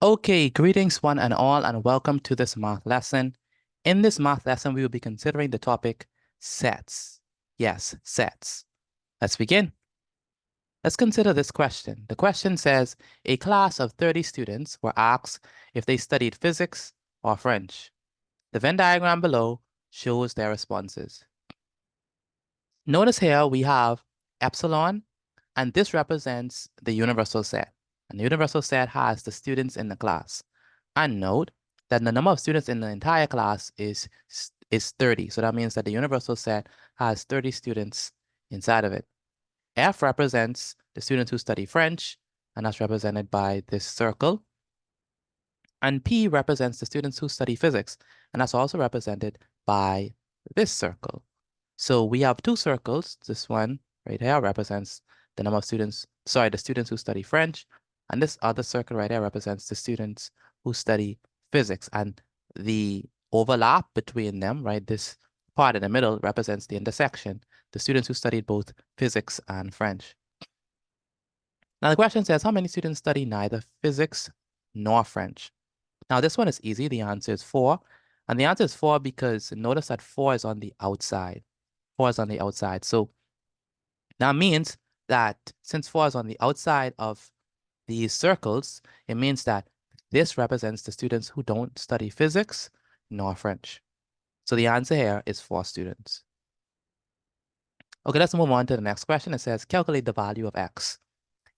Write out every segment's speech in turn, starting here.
Okay, greetings one and all, and welcome to this math lesson. In this math lesson, we will be considering the topic sets. Yes, sets. Let's begin. Let's consider this question. The question says, a class of 30 students were asked if they studied physics or French. The Venn diagram below shows their responses. Notice here we have epsilon, and this represents the universal set. And the universal set has the students in the class. And note that the number of students in the entire class is 30. So that means that the universal set has 30 students inside of it. F represents the students who study French, and that's represented by this circle. And P represents the students who study physics, and that's also represented by this circle. So we have two circles. This one right here represents the number of students, the students who study French. And this other circle right here represents the students who study physics. And the overlap between them, right, this part in the middle represents the intersection, the students who studied both physics and French. Now the question says, how many students study neither physics nor French? Now this one is easy. The answer is 4. And the answer is 4 because notice that 4 is on the outside. 4 is on the outside. So that means that since 4 is on the outside of these circles, it means that this represents the students who don't study physics nor French. So the answer here is 4 students. Okay, let's move on to the next question. It says, calculate the value of x.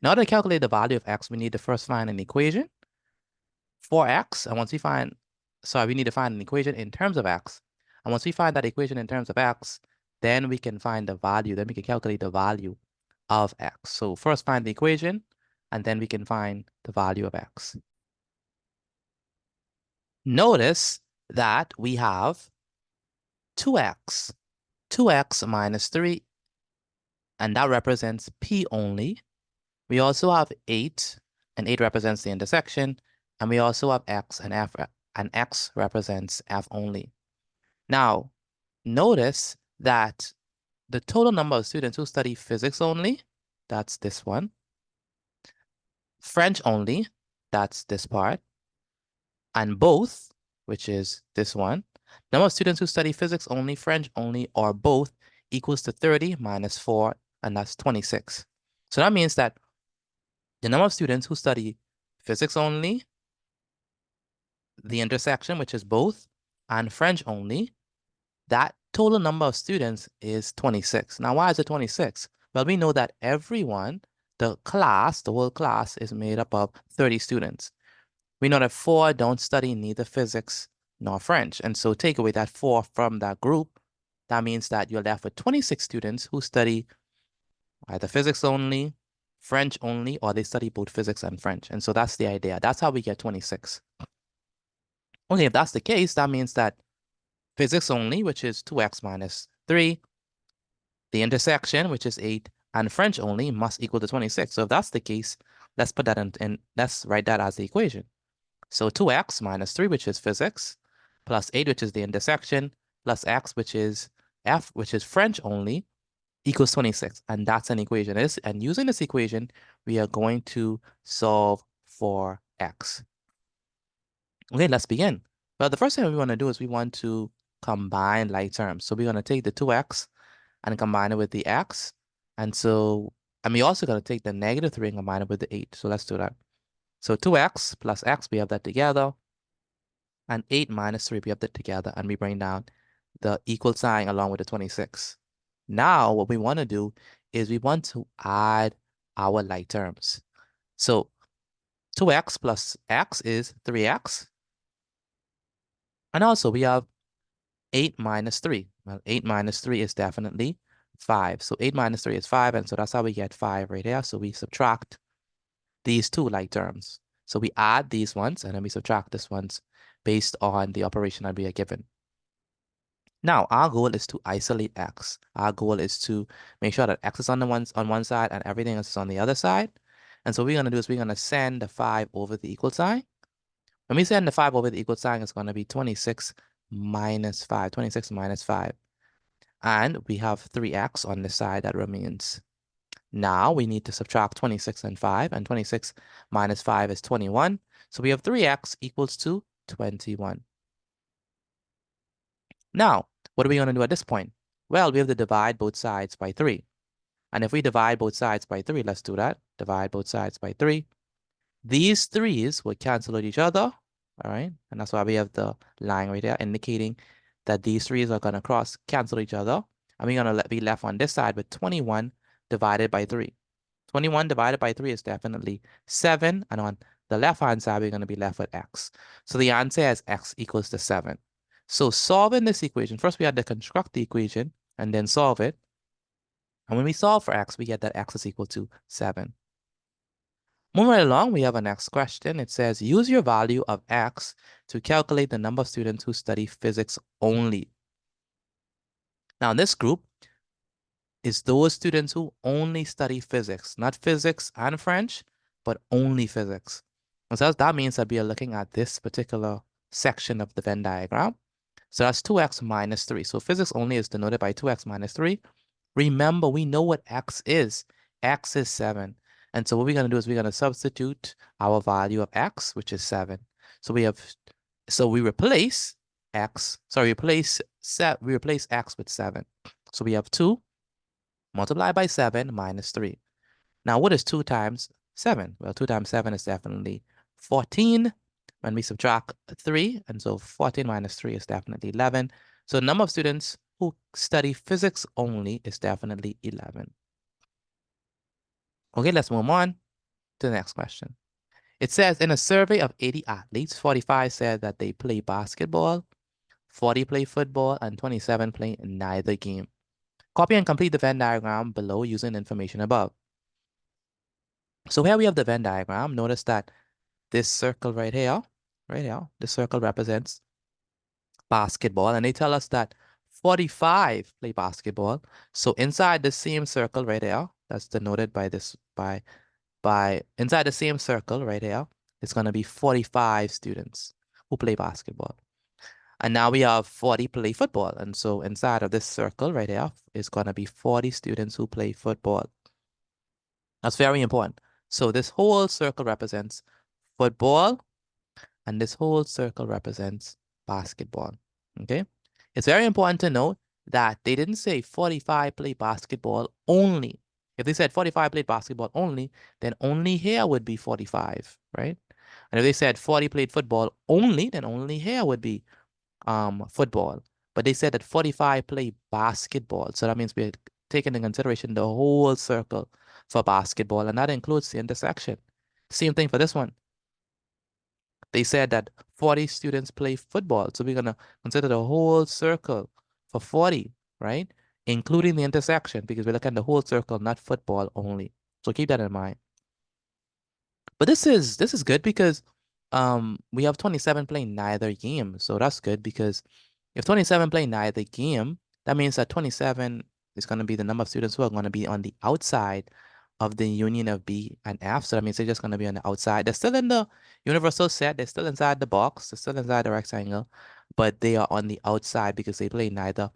In order to calculate the value of x, we need to first find an equation for x. And once we find, we need to find an equation in terms of x. And once we find that equation in terms of x, then we can find the value, then we can calculate the value of x. So first find the equation, and then we can find the value of x. Notice that we have 2x minus 3, and that represents p only. We also have 8, and 8 represents the intersection, and we also have x and f, and x represents f only. Now, notice that the total number of students who study physics only, that's this one. French only, that's this part. And both, which is this one. Number of students who study physics only, French only, or both equals to 30 minus 4, and that's 26. So that means that the number of students who study physics only, the intersection, which is both, and French only, that total number of students is 26. Now, why is it 26? Well, we know that everyone, the whole class is made up of 30 students. We know that 4 don't study neither physics nor French. And so take away that 4 from that group. That means that you're left with 26 students who study either physics only, French only, or they study both physics and French. And so that's the idea. That's how we get 26. Okay, if that's the case, that means that physics only, which is 2x minus 3, the intersection, which is 8, and French only must equal to 26. So if that's the case, let's put that in let's write that as the equation. So 2x minus 3, which is physics, plus 8, which is the intersection, plus x, which is f, which is French only, equals 26. And that's an equation. And using this equation, we are going to solve for x. Okay, let's begin. Well, the first thing we want to do is we want to combine like terms. So we're going to take the 2x and combine it with the x. And we're also going to take the negative 3 and combine it with the 8. So let's do that. So 2x plus x, we have that together. And 8 minus 3, we have that together. And we bring down the equal sign along with the 26. Now, what we want to do is we want to add our like terms. So 2x plus x is 3x. And also we have 8 minus 3. Well, 8 minus 3 is definitely 5. So 8 minus 3 is 5. And so that's how we get 5 right here. So we subtract these two like terms. So we add these ones and then we subtract this ones based on the operation that we are given. Now, our goal is to isolate x. Our goal is to make sure that x is on one side and everything else is on the other side. And so what we're going to do is we're going to send the 5 over the equal sign. When we send the 5 over the equal sign, it's going to be 26 minus 5. 26 minus 5. And we have 3x on the side that remains. Now we need to subtract 26 and 5, and 26 minus 5 is 21. So we have 3x equals to 21. Now, what are we going to do at this point? Well, we have to divide both sides by 3. And if we divide both sides by 3, let's do that. Divide both sides by 3. These 3's will cancel with each other, all right? And that's why we have the line right there indicating that these 3's are going to cross cancel each other. And we're going to be left on this side with 21 divided by 3. 21 divided by 3 is definitely 7. And on the left-hand side, we're going to be left with x. So the answer is x equals to 7. So solving this equation, first we had to construct the equation and then solve it. And when we solve for x, we get that x is equal to 7. Moving right along, we have a next question. It says, use your value of x to calculate the number of students who study physics only. Now, this group is those students who only study physics, not physics and French, but only physics. And so that means that we are looking at this particular section of the Venn diagram. So that's 2x minus 3. So physics only is denoted by 2x minus 3. Remember, we know what x is. X is 7. And so what we're going to do is we're going to substitute our value of x, which is 7. So we replace x, sorry, we replace x with 7. So we have 2 multiplied by 7 minus 3. Now, what is 2 times 7? Well, 2 times 7 is definitely 14 when we subtract 3. And so 14 minus 3 is definitely 11. So the number of students who study physics only is definitely 11. Okay, let's move on to the next question. It says, in a survey of 80 athletes, 45 said that they play basketball, 40 play football, and 27 play neither game. Copy and complete the Venn diagram below using information above. So here we have the Venn diagram. Notice that this circle right here, this circle represents basketball, and they tell us that 45 play basketball. So inside the same circle right here, that's denoted by this, by inside the same circle right here, it's going to be 45 students who play basketball. And now we have 40 play football. And so inside of this circle right here is going to be 40 students who play football. That's very important. So this whole circle represents football, and this whole circle represents basketball. Okay? It's very important to note that they didn't say 45 play basketball only. If they said 45 played basketball only, then only here would be 45, right? And if they said 40 played football only, then only here would be football. But they said that 45 play basketball. So that means we're taking into consideration the whole circle for basketball, and that includes the intersection. Same thing for this one. They said that 40 students play football. So we're going to consider the whole circle for 40, right? Including the intersection, because we're looking at the whole circle, not football only. So keep that in mind. But this is good because we have 27 playing neither game. So that's good because if 27 play neither game, that means that 27 is going to be the number of students who are going to be on the outside of the union of B and F. So that means they're just going to be on the outside. They're still in the universal set. They're still inside the box. They're still inside the rectangle, but they are on the outside because they play neither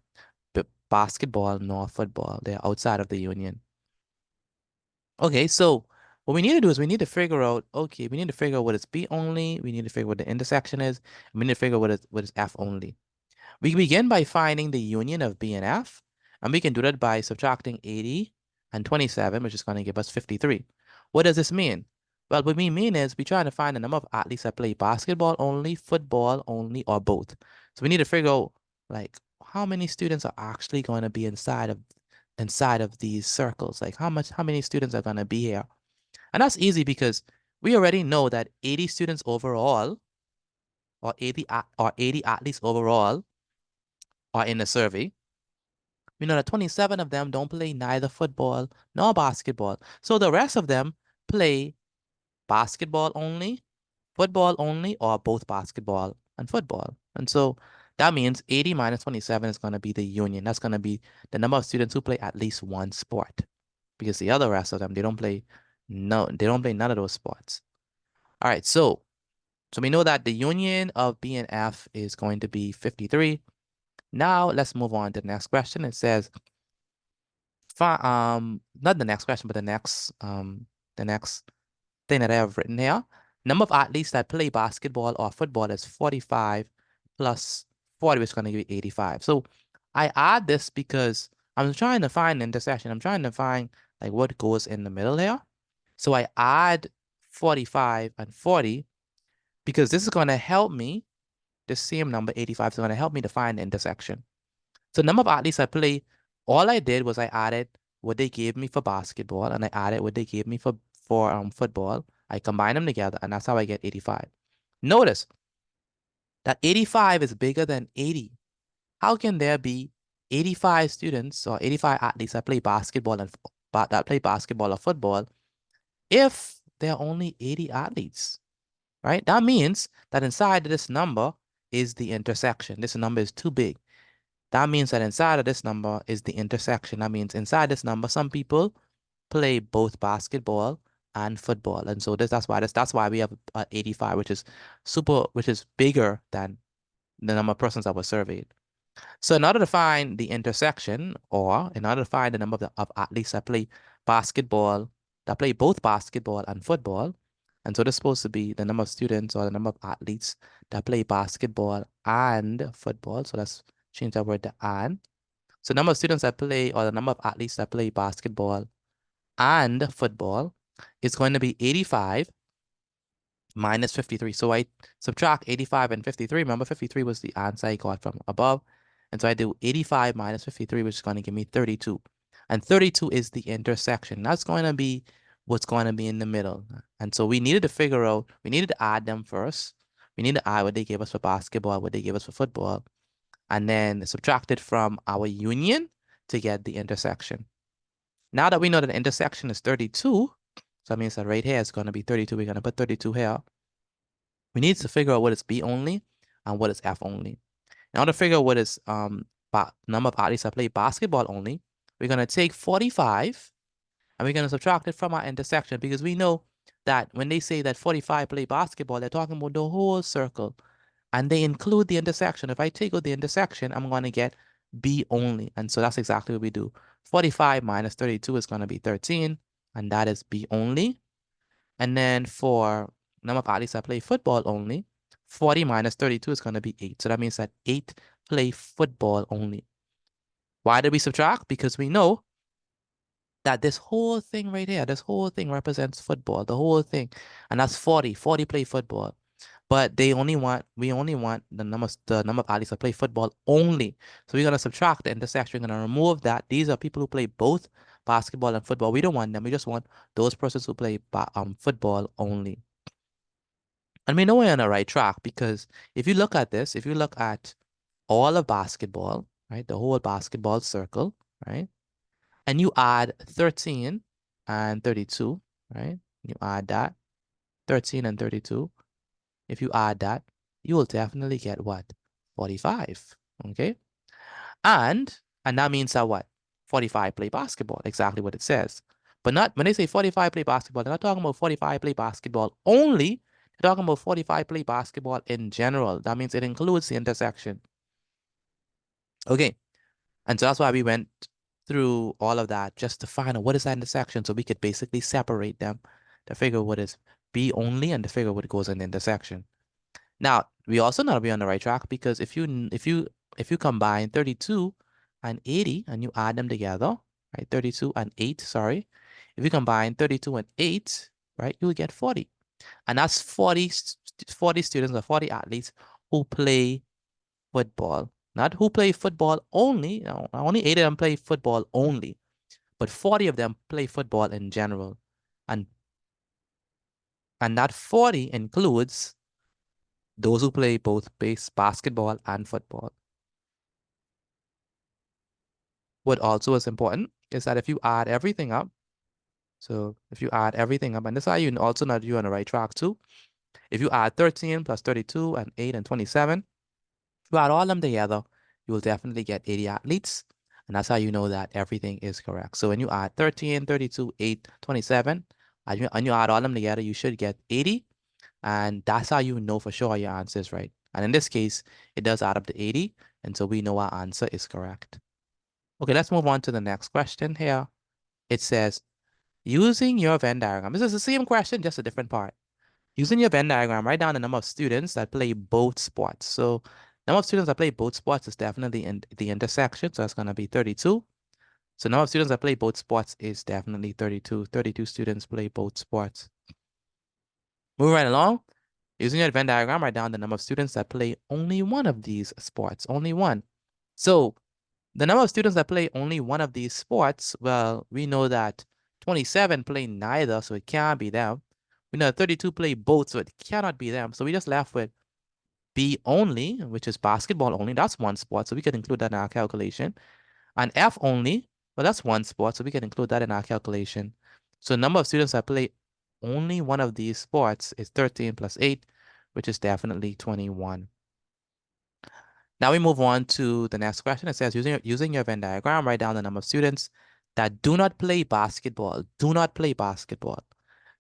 basketball nor football. They're outside of the union. Okay, so what we need to do is we need to figure out, okay, we need to figure out what is B only. We need to figure out what the intersection is. And we need to figure out what is F only. We begin by finding the union of B and F, and we can do that by subtracting 80 and 27, which is going to give us 53. What does this mean? Well, what we mean is we're trying to find the number of athletes that play basketball only, football only, or both. So we need to figure out, like, how many students are actually going to be inside of these circles. Like, how many students are going to be here? And that's easy because we already know that 80 students overall, or 80 athletes overall, are in the survey. We know that 27 of them don't play neither football nor basketball. So the rest of them play basketball only, football only, or both basketball and football. And so that means 80 minus 27 is going to be the union. That's going to be the number of students who play at least one sport. Because the other rest of them, they don't play none of those sports. All right, so we know that the union of B and F is going to be 53. Now let's move on to the next question. It says, not the next question, but the next thing that I have written here. Number of athletes that play basketball or football is 45 plus 40, which is going to give you 85. So I add this because I'm trying to find the intersection. I'm trying to find like what goes in the middle here. So I add 45 and 40 because this is going to help me. The same number, 85, is going to help me to find the intersection. So number of athletes I play, all I did was I added what they gave me for basketball and I added what they gave me for football. I combine them together and that's how I get 85. Notice that 85 is bigger than 80. How can there be 85 students or 85 athletes that play basketball or football if there are only 80 athletes, right? That means that inside of this number is the intersection. This number is too big. That means that inside of this number is the intersection. That means inside this number, some people play both basketball and football. And so that's why we have 85, which is bigger than the number of persons that were surveyed. So in order to find the intersection, or in order to find the number of athletes that play basketball, that play both basketball and football, and so this is supposed to be the number of students or the number of athletes that play basketball and football. So let's change that word to and. So number of students that play, or the number of athletes that play basketball and football is going to be 85 minus 53. So I subtract 85 and 53. Remember, 53 was the answer I got from above. And so I do 85 minus 53, which is going to give me 32. And 32 is the intersection. That's going to be what's going to be in the middle. And so we needed to add them first. We need to add what they gave us for basketball, what they gave us for football, and then subtract it from our union to get the intersection. Now that we know that the intersection is 32, so that means that right here is going to be 32. We're going to put 32 here. We need to figure out what is B only and what is F only. In order to figure out what is number of athletes that play basketball only, we're going to take 45 and we're going to subtract it from our intersection, because we know that when they say that 45 play basketball, they're talking about the whole circle and they include the intersection. If I take out the intersection, I'm going to get B only. And so that's exactly what we do. 45 minus 32 is going to be 13, and that is B only. And then for number of athletes that play football only, 40 minus 32 is going to be 8. So that means that 8 play football only. Why did we subtract? Because we know that this whole thing right here, this whole thing represents football, the whole thing. And that's 40. 40 play football. But we only want the number of athletes that play football only. So we're going to subtract the intersection. We're going to remove that. These are people who play both basketball and football. We don't want them. We just want those persons who play football only. And we know we're on the right track, because if you look at this, if you look at all of basketball, right, the whole basketball circle, right, and you add 13 and 32, right, you add that, 13 and 32, if you add that, you will definitely get what? 45, okay? And that means that what? 45 play basketball, exactly what it says. But not, when they say 45 play basketball, they're not talking about 45 play basketball only. They're talking about 45 play basketball in general. That means it includes the intersection. Okay, and so that's why we went through all of that, just to find out what is that intersection, so we could basically separate them to figure what is B only and to figure what goes in the intersection. Now, we also know to be on the right track, because if you combine 32 and 80 and you add them together, right? 32 and 8, sorry. If you combine 32 and 8, right, you will get 40. And that's 40 students or 40 athletes who play football. Not who play football only. No, only 8 of them play football only, but 40 of them play football in general. And that 40 includes those who play both basketball and football. What also is important is that if you add everything up, so if you add everything up, and this is how you also know you're on the right track too. If you add 13 plus 32 and 8 and 27, if you add all of them together, you will definitely get 80 athletes. And that's how you know that everything is correct. So when you add 13, 32, 8, 27, and you add all of them together, you should get 80. And that's how you know for sure your answer is right. And in this case, it does add up to 80. And so we know our answer is correct. Okay, let's move on to the next question here. It says, using your Venn diagram. This is the same question, just a different part. Using your Venn diagram, write down the number of students that play both sports. So number of students that play both sports is definitely in the intersection. So that's going to be 32. So number of students that play both sports is definitely 32. 32 students play both sports. Moving right along, using your Venn diagram, write down the number of students that play only one of these sports, only one. So the number of students that play only one of these sports, well, we know that 27 play neither, so it can't be them. We know that 32 play both, so it cannot be them. So we just left with B only, which is basketball only. That's one sport, so we can include that in our calculation. And F only, well, that's one sport, so we can include that in our calculation. So the number of students that play only one of these sports is 13 plus 8, which is definitely 21. Now we move on to the next question. It says, using your Venn diagram, write down the number of students that do not play basketball. Do not play basketball.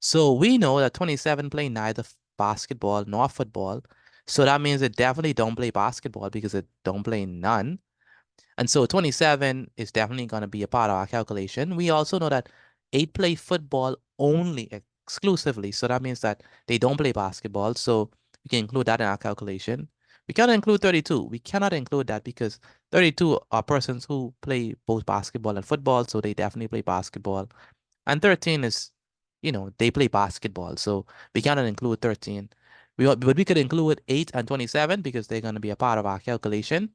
So we know that 27 play neither basketball nor football. So that means they definitely don't play basketball because they don't play none. And so 27 is definitely going to be a part of our calculation. We also know that 8 play football only exclusively. So that means that they don't play basketball. So we can include that in our calculation. We cannot include 32. We cannot include that because 32 are persons who play both basketball and football. So they definitely play basketball. And 13 is, they play basketball. So we cannot include 13. But we could include 8 and 27 because they're going to be a part of our calculation.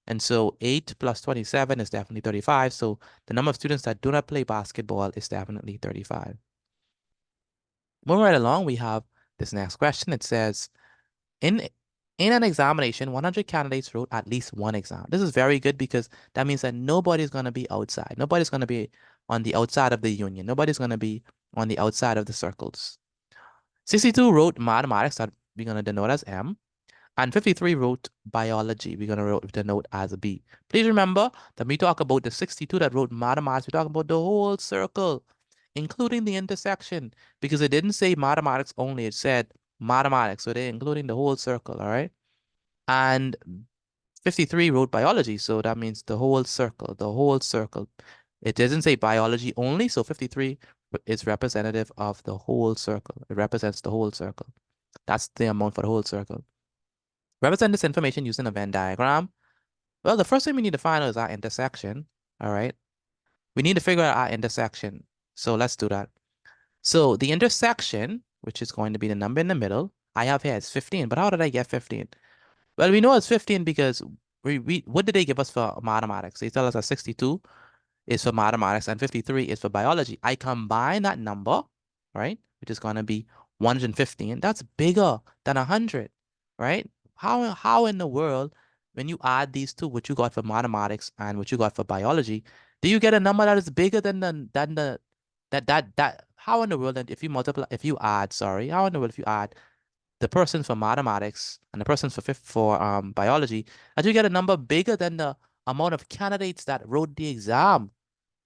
And so 8 plus 27 is definitely 35. So the number of students that do not play basketball is definitely 35. Moving right along, we have this next question. It says, in an examination, 100 candidates wrote at least one exam. This is very good because that means that nobody's going to be outside. Nobody's going to be on the outside of the union. Nobody's going to be on the outside of the circles. 62 wrote mathematics that we're going to denote as M. And 53 wrote biology. We're going to write the note as a B. Please remember that we talk about the 62 that wrote mathematics. We're talking about the whole circle, including the intersection, because it didn't say mathematics only. It said mathematics. So they're including the whole circle, all right? And 53 wrote biology. So that means the whole circle, the whole circle. It doesn't say biology only. So 53 is representative of the whole circle. It represents the whole circle. That's the amount for the whole circle. Represent this information using a Venn diagram. Well, the first thing we need to find out is our intersection. All right. We need to figure out our intersection. So let's do that. So the intersection, which is going to be the number in the middle, I have here is 15. But how did I get 15? Well, we know it's 15 because what did they give us for mathematics? They tell us that 62 is for mathematics and 53 is for biology. I combine that number, right, which is going to be 115. That's bigger than 100, right? How in the world, when you add these two, what you got for mathematics and what you got for biology, do you get a number that is bigger than the that how in the world, that if you multiply, if you add, sorry, how in the world if you add the persons for mathematics and the persons for biology, that you get a number bigger than the amount of candidates that wrote the exam?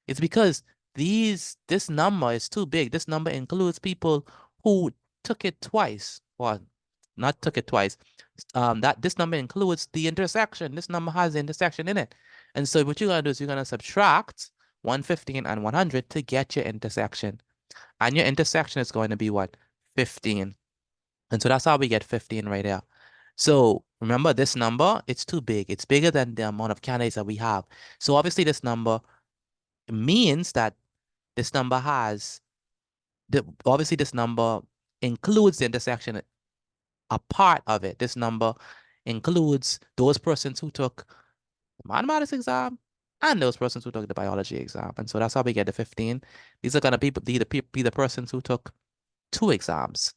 It's because this number is too big. This number includes people who took it twice, or not took it twice. That this number includes the intersection. This number has the intersection in it. And so what you're gonna do is you're gonna subtract 115 and 100 to get your intersection. And your intersection is going to be what? 15. And so that's how we get 15 right there. So remember this number, it's too big. It's bigger than the amount of candidates that we have. So obviously this number means that this number has obviously this number includes the intersection, a part of it. This number includes those persons who took the mathematics exam and those persons who took the biology exam. And so that's how we get the 15. These are gonna be the persons who took 2 exams.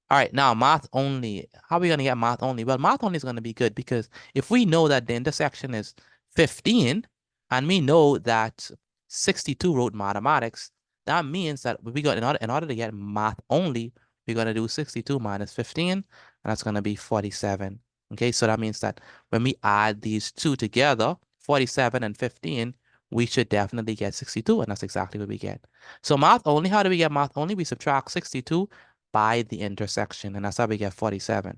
All right, now math only. How are we going to get math only? Well, math only is going to be good because if we know that the intersection is 15 and we know that 62 wrote mathematics, that means that we got in order to get math only, we're going to do 62 minus 15, and that's going to be 47. Okay, so that means that when we add these two together, 47 and 15, we should definitely get 62, and that's exactly what we get. So math only, how do we get math only? We subtract 62 by the intersection, and that's how we get 47.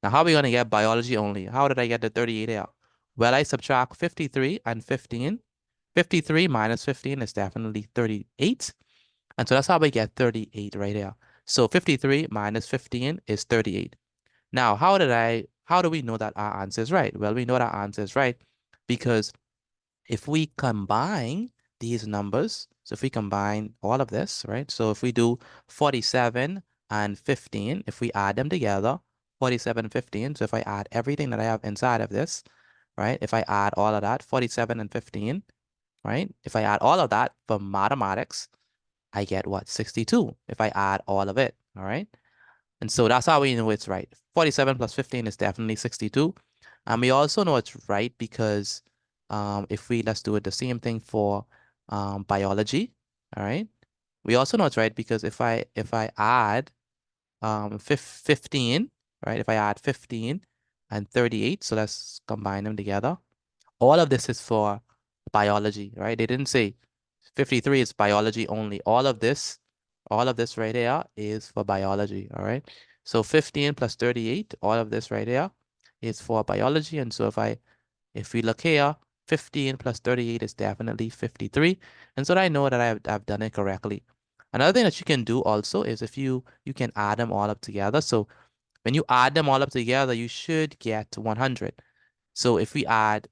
Now, how are we going to get biology only? How did I get the 38 out? Well, I subtract 53 and 15, 53 minus 15 is definitely 38. And so that's how we get 38 right here. So 53 minus 15 is 38. Now, how do we know that our answer is right? Well, we know that our answer is right because if we combine these numbers, so if we combine all of this, right? So if we do 47 and 15, if we add them together, 47 and 15, so if I add everything that I have inside of this, right? If I add all of that, 47 and 15, right? If I add all of that for mathematics, I get what? 62 if I add all of it, all right? And so that's how we know it's right. 47 plus 15 is definitely 62. And we also know it's right because if we, let's do it the same thing for biology, all right? We also know it's right because if I add 15, right? If I add 15 and 38, so let's combine them together. All of this is for biology, right? They didn't say 53 is biology only. All of this right here is for biology, all right? So 15 plus 38, all of this right here is for biology. And so if we look here, 15 plus 38 is definitely 53. And so I know that I've done it correctly. Another thing that you can do also is if you can add them all up together. So when you add them all up together, you should get 100. So if we add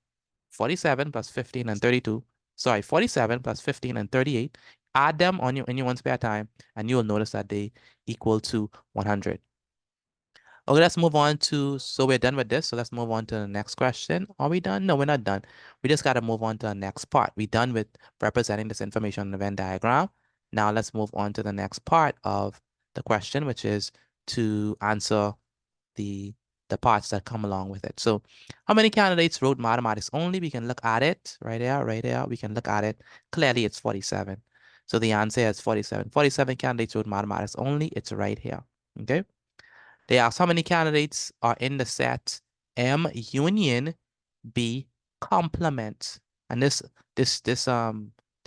47 plus 15 and 32, sorry, 47 plus 15 and 38, add them on in your one spare time, and you will notice that they equal to 100. Okay, let's move on to, so we're done with this. So let's move on to the next question. Are we done? No, we're not done. We just got to move on to the next part. We're done with representing this information on the Venn diagram. Now let's move on to the next part of the question, which is to answer the parts that come along with it. So how many candidates wrote mathematics only? We can look at it right there, right there. We can look at it. Clearly, it's 47. So the answer is 47. 47 candidates wrote mathematics only. It's right here. Okay. They ask how many candidates are in the set M union B complement. And this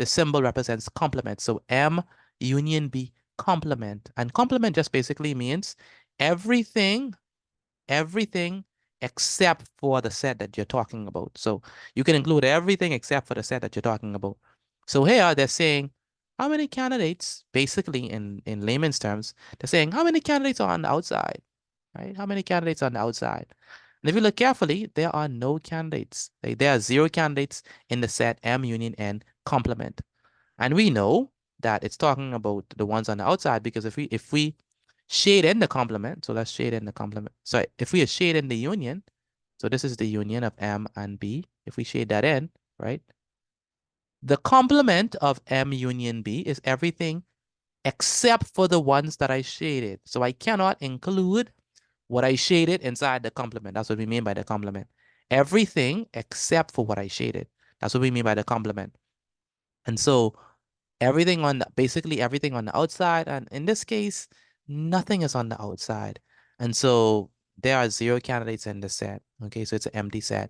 symbol represents complement. So M union B complement. And complement just basically means everything everything except for the set that you're talking about. So you can include everything except for the set that you're talking about. So here they're saying how many candidates, basically in layman's terms, they're saying how many candidates are on the outside, right? How many candidates are on the outside? And if you look carefully, there are no candidates. There are 0 candidates in the set M union N complement. And we know that it's talking about the ones on the outside because if we shade in the complement, so let's shade in the complement. So if we shade in the union, so this is the union of M and B. If we shade that in, right? The complement of M union B is everything except for the ones that I shaded. So I cannot include what I shaded inside the complement. That's what we mean by the complement. Everything except for what I shaded. That's what we mean by the complement. And so basically everything on the outside. And in this case, nothing is on the outside. And so there are 0 candidates in the set. Okay, so it's an empty set.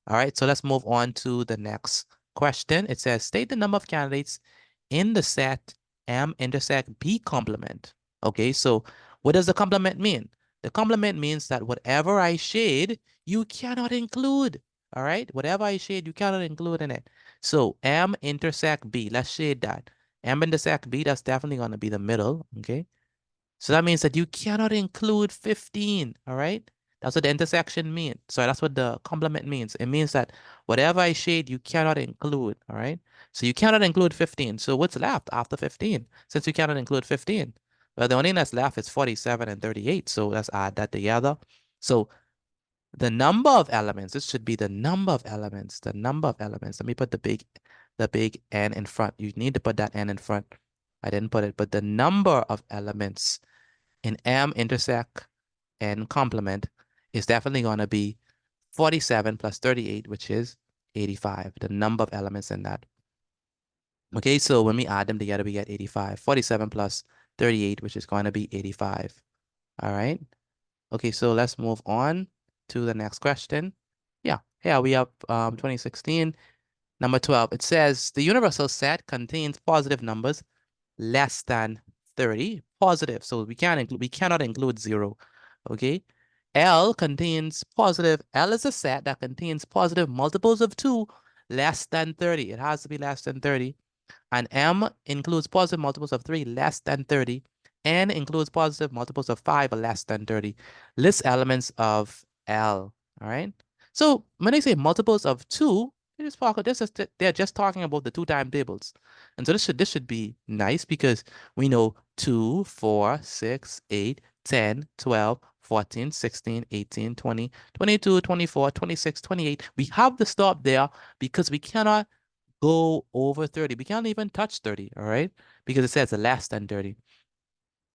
All right, so let's move on to the next question. It says, state the number of candidates in the set M intersect B complement. Okay, so what does the complement mean? The complement means that whatever I shade, you cannot include. All right, whatever I shade, you cannot include in it. So M intersect B, let's shade that. M intersect B, that's definitely going to be the middle. Okay, so that means that you cannot include 15, all right? That's what the intersection means. So that's what the complement means. It means that whatever I shade, you cannot include, all right? So you cannot include 15. So what's left after 15? Since you cannot include 15, well, the only thing that's left is 47 and 38. So let's add that together. So the number of elements, this should be the number of elements, the number of elements. Let me put the big N in front. You need to put that N in front. I didn't put it, but the number of elements in M intersect and complement is definitely going to be 47 plus 38, which is 85, the number of elements in that. Okay, so when we add them together, we get 85. 47 plus 38, which is going to be 85. All right. Okay, so let's move on to the next question. Yeah, here we have 2016, number 12. It says the universal set contains positive numbers less than 30, positive. So we cannot include 0. Okay. L is a set that contains positive multiples of 2 less than 30. It has to be less than 30. And M includes positive multiples of 3 less than 30. N includes positive multiples of 5 or less than 30. List elements of L. All right. So when they say multiples of 2, they're just talking about the 2-time tables. And so this should be nice because we know 2, 4, 6, 8, 10, 12, 14, 16, 18, 20, 22, 24, 26, 28. We have to stop there because we cannot go over 30. We can't even touch 30, all right? Because it says less than 30.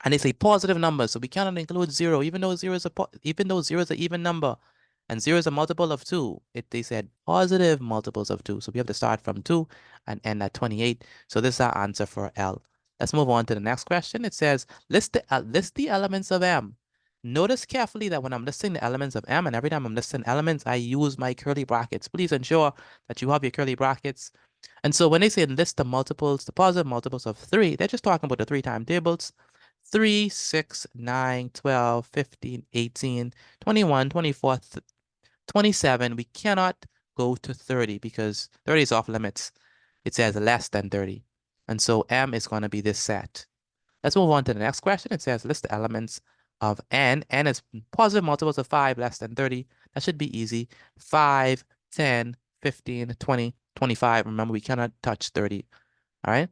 And it's a positive number, so we cannot include 0, even though 0 is even though 0 is an even number and 0 is a multiple of 2. They said positive multiples of 2. So we have to start from 2 and end at 28. So this is our answer for L. Let's move on to the next question. It says list the elements of M. Notice carefully that when I'm listing the elements of M, and every time I'm listing elements, I use my curly brackets. Please ensure that you have your curly brackets. And so when they say list the multiples, the positive multiples of 3, they're just talking about the 3-time tables. 3, 6, 9, 12, 15, 18, 21, 24, 27. We cannot go to 30 because 30 is off limits. It says less than 30. And so M is going to be this set. Let's move on to the next question. It says list the elements of N. N is positive multiples of 5 less than 30. That should be easy. 5, 10, 15, 20, 25. Remember, we cannot touch 30. All right.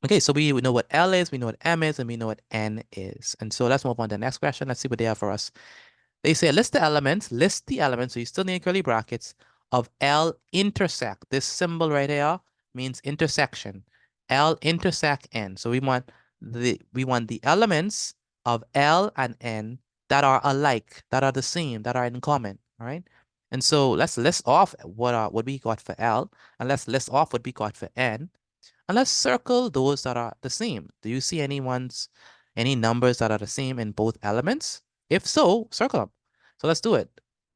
Okay, so we know what L is, we know what M is, and we know what N is. And so let's move on to the next question. Let's see what they have for us. They say list the elements, so you still need curly brackets, of L intersect. This symbol right here means intersection. L intersect N. So we want the elements of L and N that are alike, that are the same, that are in common. All right. And so let's list off what we got for L, and let's list off what we got for N. And let's circle those that are the same. Do you see any numbers that are the same in both elements? If so, circle them. So let's do it.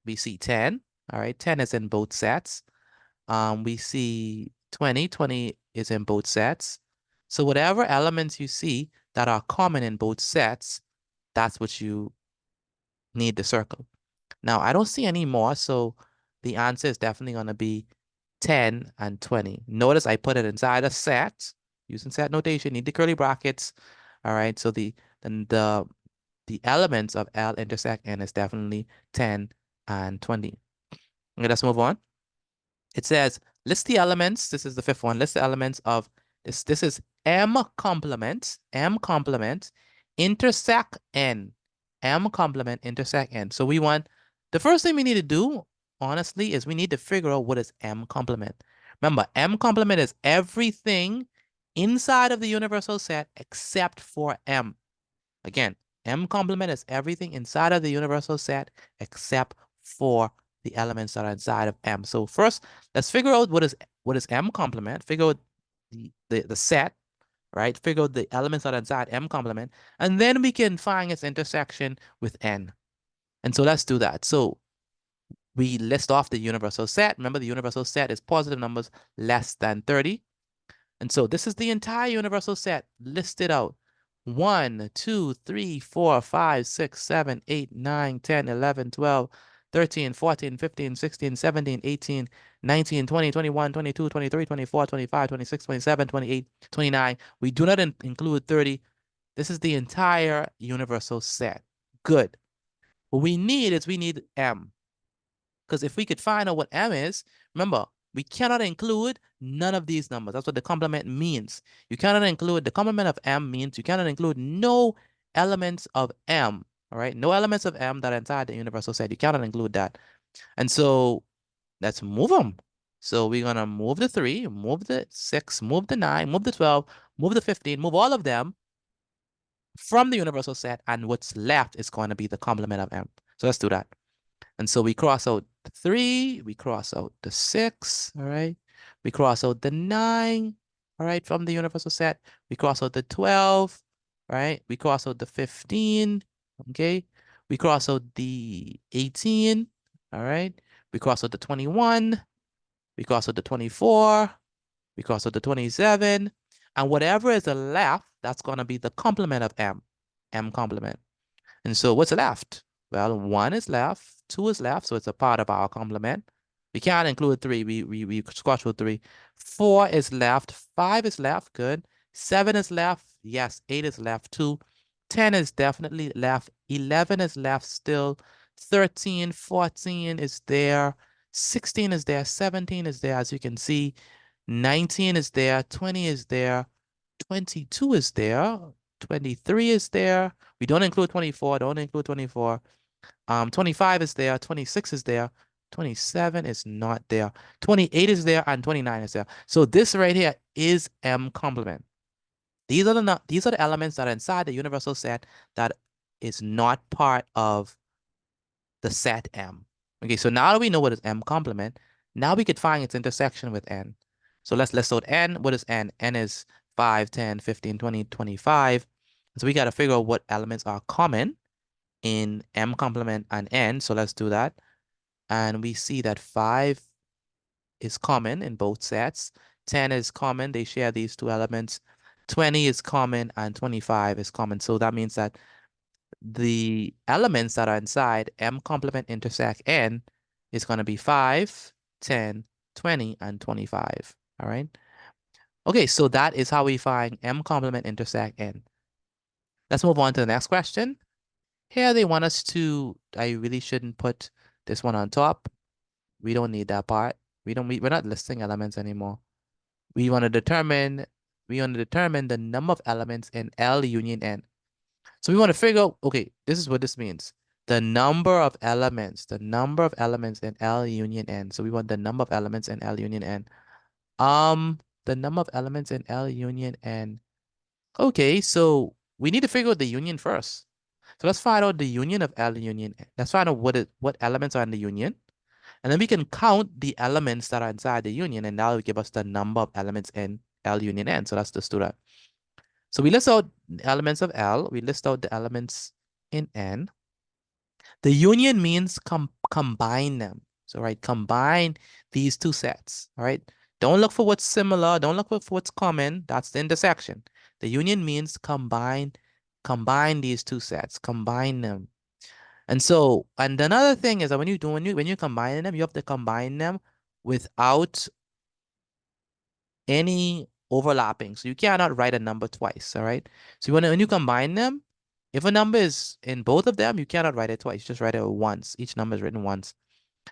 We see 10. All right, 10 is in both sets. We see 20. 20 is in both sets. So whatever elements you see that are common in both sets, that's what you need to circle. Now, I don't see any more, so the answer is definitely going to be 10 and 20. Notice I put it inside a set using set notation, need the curly brackets. All right, so the elements of L intersect N is definitely 10 and 20. Okay, let's move on. It says list the elements. This is the fifth one. List the elements of this. This is M complement intersect N. M complement intersect N. So we want the first thing we need to do, honestly, is we need to figure out what is M complement. Remember, M complement is everything inside of the universal set except for M. Again, M complement is everything inside of the universal set except for the elements that are inside of M. So first, let's figure out what is M complement, figure out the set, right? Figure out the elements that are inside M complement, and then we can find its intersection with N. And so let's do that. So we list off the universal set. Remember, the universal set is positive numbers less than 30. And so this is the entire universal set listed out. 1, 2, 3, 4, 5, 6, 7, 8, 9, 10, 11, 12, 13, 14, 15, 16, 17, 18, 19, 20, 21, 22, 23, 24, 25, 26, 27, 28, 29. We do not include 30. This is the entire universal set. Good. What we need is M. Because if we could find out what M is, remember, we cannot include none of these numbers. That's what the complement means. You cannot include, the complement of M means you cannot include no elements of M, all right? No elements of M that are inside the universal set. You cannot include that. And so let's move them. So we're going to move the 3, move the 6, move the 9, move the 12, move the 15, move all of them from the universal set. And what's left is going to be the complement of M. So let's do that. And so we cross out the 3, we cross out the 6, all right? We cross out the 9, all right, from the universal set. We cross out the 12, right? We cross out the 15, okay? We cross out the 18, all right? We cross out the 21, we cross out the 24, we cross out the 27, and whatever is left, that's going to be the complement of M complement. And so what's left? Well, 1 is left, 2 is left, so it's a part of our complement. We can't include 3. We squash with 3. 4 is left. 5 is left. Good. 7 is left. Yes. 8 is left too. 10 is definitely left. 11 is left still. 13, 14 is there. 16 is there. 17 is there, as you can see. 19 is there. 20 is there. 22 is there. 23 is there. We don't include 24. Don't include 24. 25 is there, 26 is there, 27 is not there, 28 is there, and 29 is there. So this right here is M complement. These are the elements that are inside the universal set that is not part of the set M. Okay, so now that we know what is M complement, now we could find its intersection with N. So let's list out N. What is N? N is 5, 10, 15, 20, 25. So we got to figure out what elements are common in M complement and N. So let's do that. And we see that 5 is common in both sets. 10 is common. They share these two elements. 20 is common and 25 is common. So that means that the elements that are inside M complement intersect N is going to be 5, 10, 20, and 25. All right. Okay, so that is how we find M complement intersect N. Let's move on to the next question. Here they want us to, I really shouldn't put this one on top. We don't need that part. We're not listing elements anymore. We want to determine the number of elements in L union N. So we want to figure out, okay, this is what this means. The number of elements in L union N. So we want the number of elements in L union N. The number of elements in L union N. Okay, so we need to figure out the union first. So let's find out the union of L union N. Let's find out what elements are in the union. And then we can count the elements that are inside the union, and that will give us the number of elements in L union N. So let's just do that. So we list out the elements of L. We list out the elements in N. The union means combine them. So, right, combine these two sets. All right. Don't look for what's similar. Don't look for what's common. That's the intersection. The union means combine these two sets. Combine them. And so, and another thing is that when you combine them, you have to combine them without any overlapping. So you cannot write a number twice, all right? So when you combine them, if a number is in both of them, you cannot write it twice. Just write it once. Each number is written once.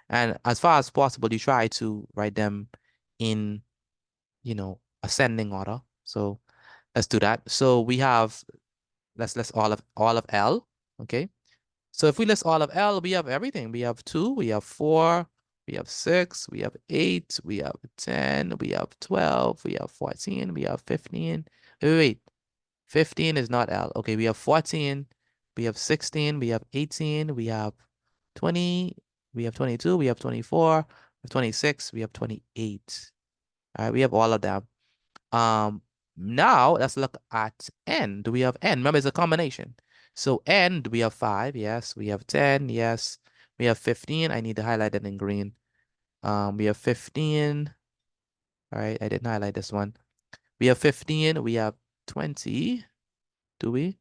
And as far as possible, you try to write them in, ascending order. So let's do that. So we have, let's list all of L, okay? So if we list all of L, we have everything. We have 2, we have 4, we have 6, we have 8, we have 10, we have 12, we have 14, we have 15. Wait, 15 is not L. Okay, we have 14, we have 16, we have 18, we have 20, we have 22, we have 24, we have 26, we have 28. All right, we have all of them. Now let's look at N. Do we have N? Remember, it's a combination. So N, do we have 5? Yes. We have 10. Yes. We have 15. I need to highlight it in green. We have 15. All right, I didn't highlight this one. We have 15. We have 20. Do we?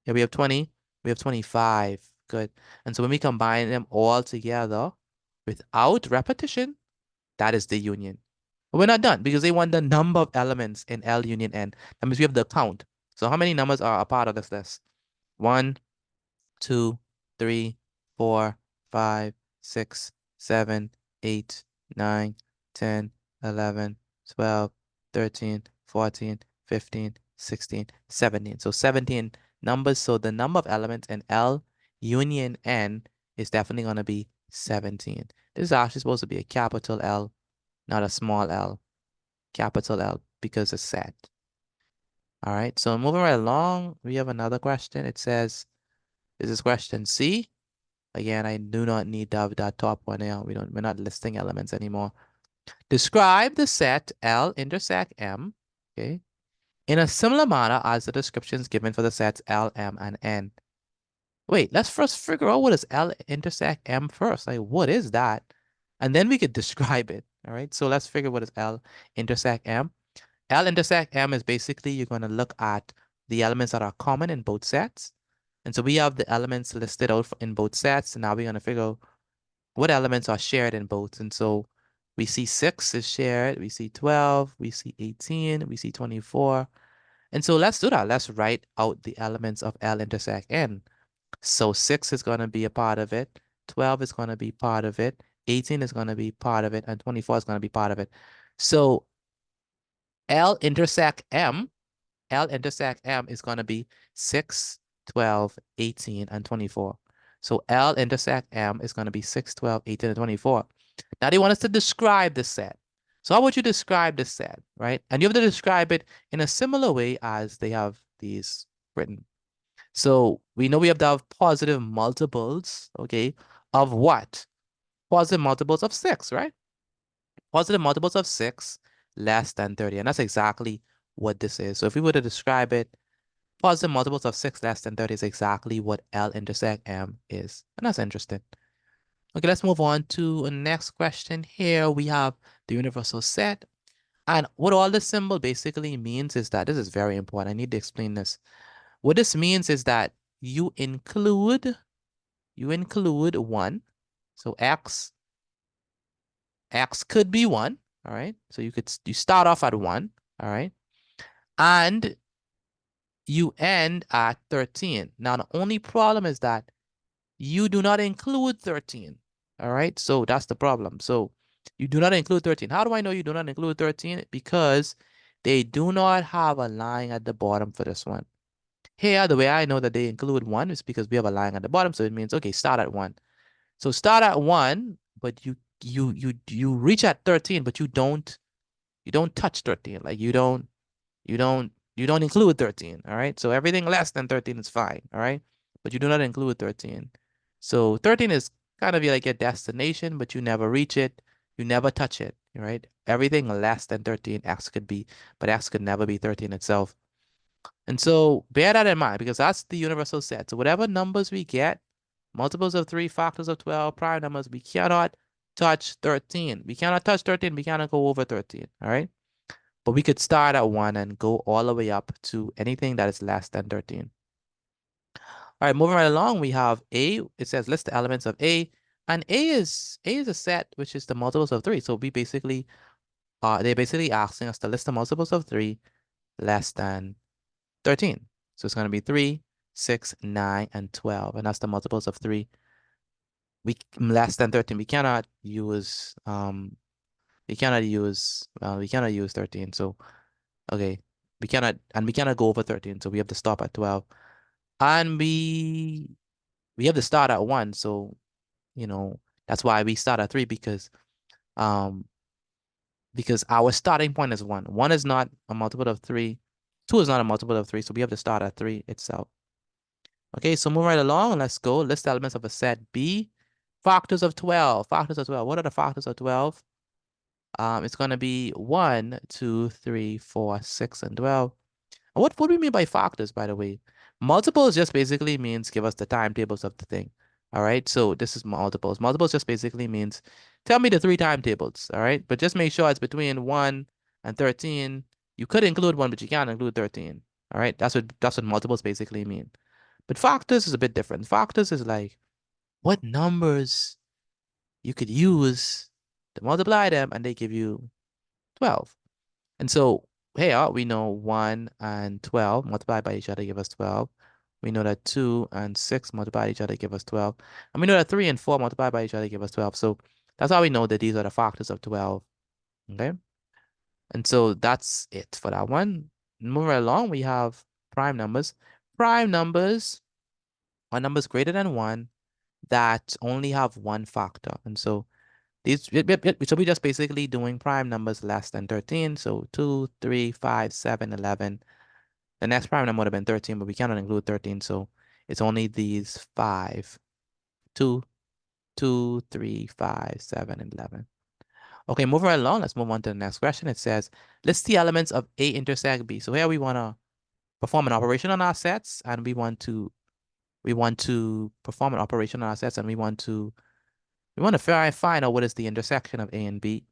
Yeah, we have 20. We have 25. Good. And so when we combine them all together without repetition, that is the union. But we're not done because they want the number of elements in L union N. That means we have the count. So how many numbers are a part of this list? 1, 2, 3, 4, 5, 6, 7, 8, 9, 10, 11, 12, 13, 14, 15, 16, 17. So 17 numbers. So the number of elements in L union N is definitely going to be 17. This is actually supposed to be a capital L, not a small L. Capital L because it's set. All right, so moving right along, we have another question. It says, this is question C. Again, I do not need that top one here. We're not listing elements anymore. Describe the set L intersect M, okay, in a similar manner as the descriptions given for the sets L, M, and N. Wait, let's first figure out what is L intersect M first. Like, what is that? And then we could describe it. All right, so let's figure what is L intersect M. L intersect M is basically you're going to look at the elements that are common in both sets. And so we have the elements listed out in both sets. And now we're going to figure out what elements are shared in both. And so we see 6 is shared, we see 12, we see 18, we see 24. And so let's do that. Let's write out the elements of L intersect N. So 6 is going to be a part of it, 12 is going to be part of it, 18 is going to be part of it, and 24 is going to be part of it. So L intersect M is going to be 6, 12, 18, and 24. So L intersect M is going to be 6, 12, 18, and 24. Now they want us to describe the set. So how would you describe the set, right? And you have to describe it in a similar way as they have these written. So we know we have to have positive multiples, okay, of what? Positive multiples of 6, right? Positive multiples of 6 less than 30. And that's exactly what this is. So if we were to describe it, positive multiples of 6 less than 30 is exactly what L intersect M is. And that's interesting. Okay, let's move on to the next question here. We have the universal set. And what all this symbol basically means is that, this is very important. I need to explain this. What this means is that you include 1. So X could be 1, all right? So you start off at 1, all right? And you end at 13. Now, the only problem is that you do not include 13, all right? So that's the problem. So you do not include 13. How do I know you do not include 13? Because they do not have a line at the bottom for this one. Here, the way I know that they include 1 is because we have a line at the bottom. So it means, okay, start at 1. So start at 1, but you reach at 13, but you don't touch 13. Like you don't include 13. All right. So everything less than 13 is fine. All right. But you do not include 13. So 13 is kind of like your destination, but you never reach it. You never touch it. Right. Everything less than 13, X could be, but X could never be 13 itself. And so bear that in mind because that's the universal set. So whatever numbers we get, multiples of 3, factors of 12, prime numbers, we cannot touch 13. We cannot touch 13. We cannot go over 13. All right. But we could start at 1 and go all the way up to anything that is less than 13. All right, moving right along, we have A. It says list the elements of A. And A is a set which is the multiples of 3. So we basically they're basically asking us to list the multiples of 3 less than 13. So it's going to be 3, 6, 9, and 12. And that's the multiples of 3. We less than 13. We cannot use 13. So okay, we cannot go over 13. So we have to stop at 12. And we have to start at 1. So, that's why we start at 3 because our starting point is 1. 1 is not a multiple of 3. 2 is not a multiple of 3. So we have to start at 3 itself. Okay, so move right along. Let's go. List the elements of a set B. Factors of 12. Factors of 12. What are the factors of 12? It's going to be 1, 2, 3, 4, 6, and 12. And what do we mean by factors, by the way? Multiples just basically means give us the timetables of the thing. All right, so this is multiples. Multiples just basically means tell me the 3 timetables. All right, but just make sure it's between 1 and 13. You could include 1, but you can't include 13. All right, that's what multiples basically mean. But factors is a bit different. Factors is like what numbers you could use to multiply them and they give you 12. And so here we know 1 and 12 multiplied by each other give us 12. We know that 2 and 6 multiplied by each other give us 12. And we know that 3 and 4 multiplied by each other give us 12. So that's how we know that these are the factors of 12. Okay. And so that's it for that one. Moving right along, we have prime numbers. Prime numbers are numbers greater than 1 that only have one factor. And so so we're just basically doing prime numbers less than 13. So 2, 3, 5, 7, 11. The next prime number would have been 13, but we cannot include 13. So it's only these 5, 2, 2, 3, 5, 7, and 11. Okay, moving right along, let's move on to the next question. It says, list the elements of A intersect B. So here we want to perform an operation on our sets, and we want to perform an operation on our sets, and we want to find out what is the intersection of A and B.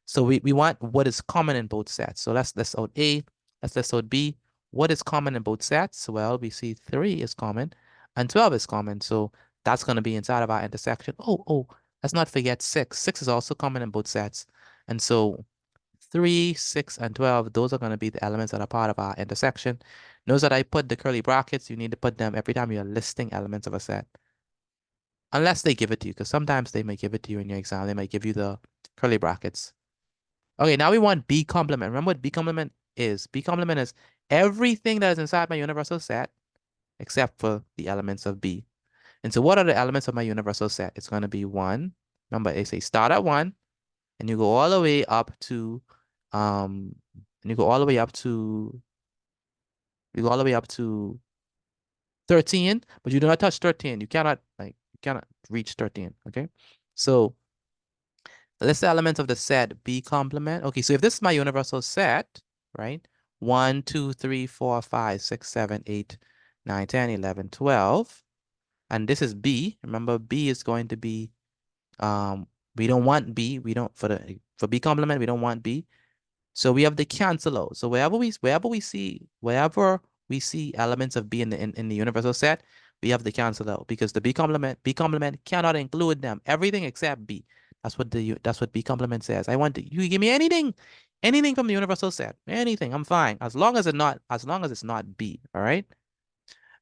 So we want what is common in both sets. So let's list out A, let's list out B. What is common in both sets? Well, we see 3 is common and 12 is common. So that's going to be inside of our intersection. Oh, let's not forget 6. 6 is also common in both sets. And so 3, 6, and 12, those are going to be the elements that are part of our intersection. Notice that I put the curly brackets. You need to put them every time you're listing elements of a set. Unless they give it to you, because sometimes they may give it to you in your exam. They might give you the curly brackets. Okay, now we want B complement. Remember what B complement is? B complement is everything that is inside my universal set except for the elements of B. And so what are the elements of my universal set? It's going to be 1. Remember, they say start at 1, and you go all the way up to, and you go all the way up to, you go all the way up to 13, but you do not touch 13. You cannot reach 13, okay? So list the elements of the set B complement. Okay, so if this is my universal set, right? 1, 2, 3, 4, 5, 6, 7, 8, 9, 10, 11, 12. And this is B. Remember, B is going to be, we don't want B. We don't, for B complement, we don't want B. So we have the cancel out. So wherever we see elements of B in the universal set, we have the cancel out because the B complement cannot include them. Everything except B. That's what B complement says. I want you give me anything from the universal set. Anything. I'm fine. As long as it's not B. All right.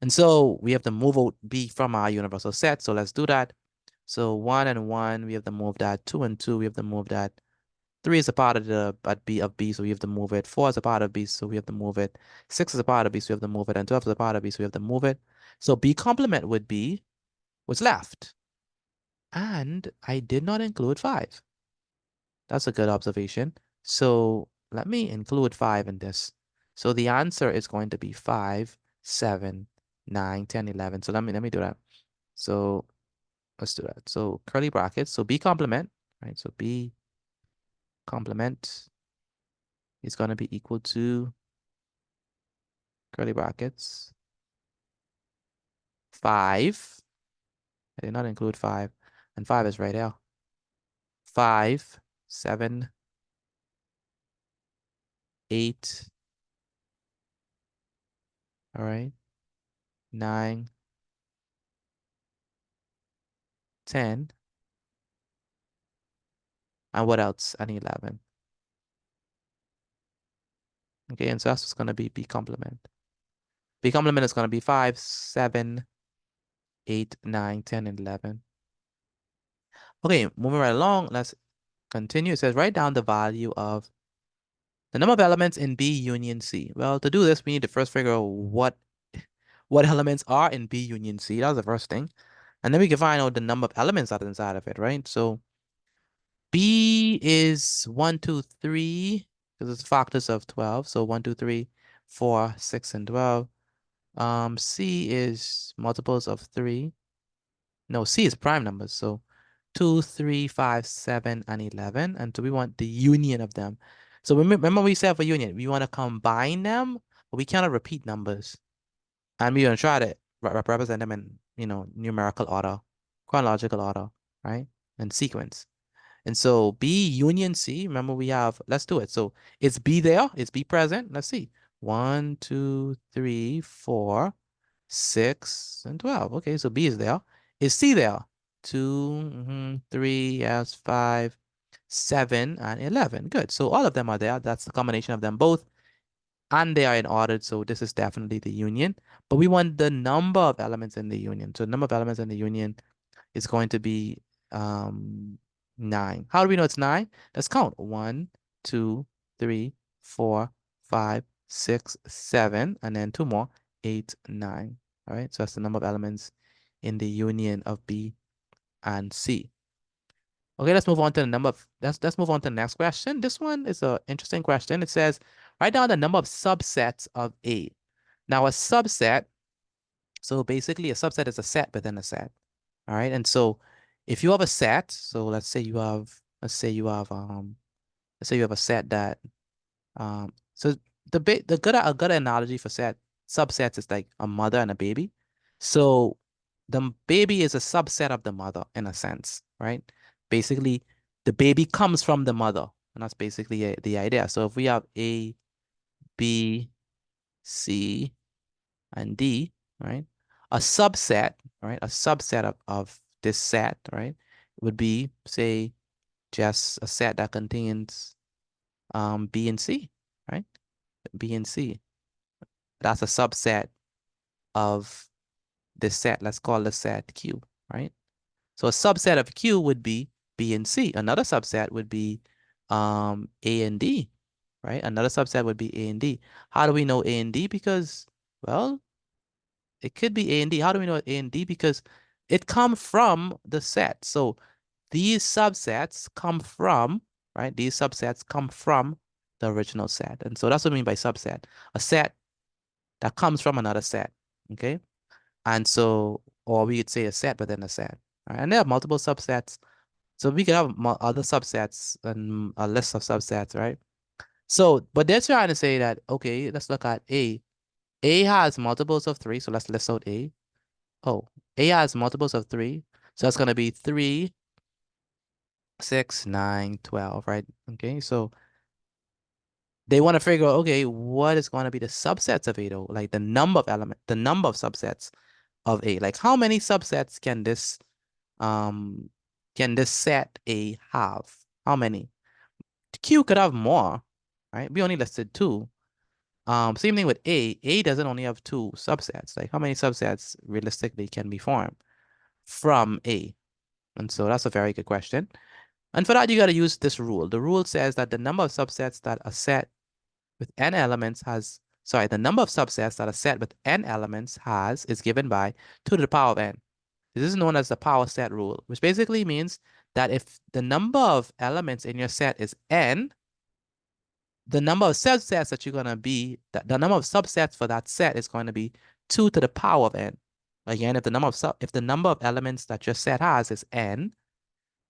And so we have to move out B from our universal set. So let's do that. So 1 and 1, we have to move that. 2 and 2, we have to move that. 3 is a part of the B, so we have to move it. 4 is a part of B, so we have to move it. 6 is a part of B, so we have to move it. And 12 is a part of B, so we have to move it. So B complement would be what's left. And I did not include 5. That's a good observation. So let me include 5 in this. So the answer is going to be 5, 7, 9, 10, 11. So let me do that. So let's do that. So curly brackets. So B complement, right? So B complement is going to be equal to curly brackets 5. I did not include 5. And 5 is right there. 5, 7, 8. All right. 9, 10. And what else? And 11. Okay, and so that's what's going to be B complement. B complement is going to be 5, 7, 8, 9, 10, and 11. Okay, moving right along, let's continue. It says write down the value of the number of elements in B union C. Well, to do this, we need to first figure out what elements are in B union C. That's the first thing. And then we can find out the number of elements that are inside of it, right? So B is 1, 2, 3, because it's factors of 12. So 1, 2, 3, 4, 6, and 12. C is multiples of 3. No, C is prime numbers. So 2, 3, 5, 7, and 11. And so we want the union of them. So remember we said for union, we want to combine them, but we cannot repeat numbers. And we're going to try to represent them in, numerical order, chronological order, right? And sequence. And so B union C, remember we have, let's do it. So it's B there, it's B present. Let's see. 1, 2, 3, 4, 6, and 12. Okay, so B is there. Is C there? 2, 3, yes, 5, 7, and 11. Good. So all of them are there. That's the combination of them both. And they are in order, so this is definitely the union. But we want the number of elements in the union. So the number of elements in the union is going to be 9. How do we know it's 9? Let's count. 1, 2, 3, 4, 5, 6, 7, and then 2 more. 8, 9. All right, so that's the number of elements in the union of B and C. Okay, let's move on to the number of, let's move on to the next question. This one is an interesting question. It says, write down the number of subsets of A. Now, a subset, so basically a subset is a set within a set. All right, and so if you have a set, so let's say you have a set that so a good analogy for subsets is like a mother and a baby. So the baby is a subset of the mother in a sense, right? Basically, the baby comes from the mother, and that's basically the idea. So if we have A, B, C, and D, right? A subset, right? A subset of this set, right, would be, say, just a set that contains B and C, right? B and C. That's a subset of this set. Let's call the set Q, right? So a subset of Q would be B and C. Another subset would be A and D, right? Another subset would be A and D. How do we know A and D? Because, well, it could be A and D. How do we know A and D? Because it come from the set. So these subsets come from, right? These subsets come from the original set. And so that's what I mean by subset. A set that comes from another set, okay? And so, or we could say a set within a set, right? And there are multiple subsets. So we could have other subsets and a list of subsets, right? So, but they're trying to say that, okay, let's look at A. A has multiples of 3, so let's list out A. Oh, A has multiples of 3, so that's going to be 3, 6, 9, 12, right? Okay, so they want to figure out, okay, what is going to be the subsets of A though? Like the number of subsets of A. Like how many subsets um can this set A have? How many? Q could have more, right? We only listed 2. Same thing with A. A doesn't only have 2 subsets. Like how many subsets realistically can be formed from A? And so that's a very good question. And for that, you got to use this rule. The rule says that the number of subsets that a set with n elements has, sorry, the number of subsets that a set with n elements has is given by 2 to the power of n. This is known as the power set rule, which basically means that if the number of elements in your set is n, the number of subsets that you're going to be, the number of subsets for that set is going to be 2 to the power of n. Again, if the number of elements that your set has is n,